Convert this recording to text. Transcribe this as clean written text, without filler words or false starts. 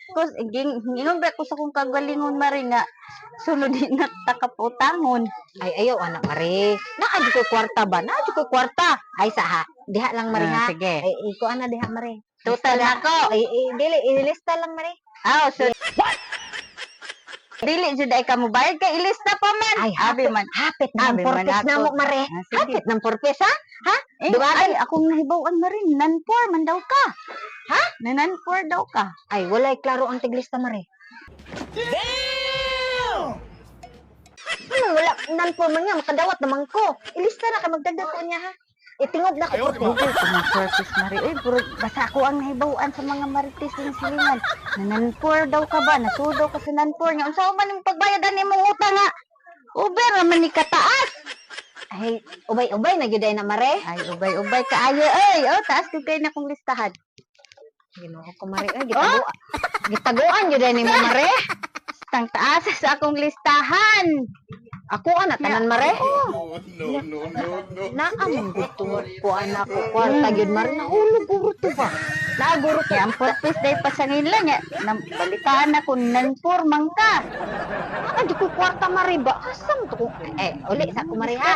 Kus gingon ba ko sa kong kagalingon mare nga sunod din na takaputangon. Ay, ayaw, anak Mare. Naadyo ko kwarta ba? Naadyo ko kwarta. Ay, saha. Diha lang, Mare, ha? Sige. Ay, iko ana, diha, Mare. Total Lista nako. Ay, dili, ilista lang, Mare. So dili jud ay ka mo bayad kay ilista pa man. Ay, abi man. Hapit na Abi ng man purpose na ako. mo, Mare. Sige. Hapit ng purpose, ha? Ha? Eh, Duwagan. ay, akong nahibaw-an na rin. Nan-4 man daw ka. Ha? Nan-4 daw ka. Ay, walay klaro ang tiglista, Mare. Ano, wala, nanpo man nga, makadawat naman ko. Ilista na ka, magdagdag ko niya, ha? Itingog na ko. Google ko ng purpose mari. Uy, puro basta ako ang nahibaw-an sa mga marites ng silingan. Nan-4 daw ka ba? Nasudo ka sa nan-4 niya. Unsa man yung pagbayad ani mong utang nga? Uber naman ni kataas. Ay, ubay-ubay na gyuday na, Mare. Ay, ubay-ubay ka ayo. Ay, taas ko kayo na kong listahan. Ginoo ko, Mare. Ay, gitaguan gyuday ni mo, Mare. Tang taas sa akong listahan. Ako ana tanan, Mare. No, no, no, no. Naamon gusto ko anak ko kwarta gyud, Mare. Nahulog uro to ba? Naguro kaya ang purpose day pa sa nila niya. Balitaan ako nan-4 man ka. Ay, di ko kwarta, Mare ba? Asam to ko? Uli sa ko, Mare, ha?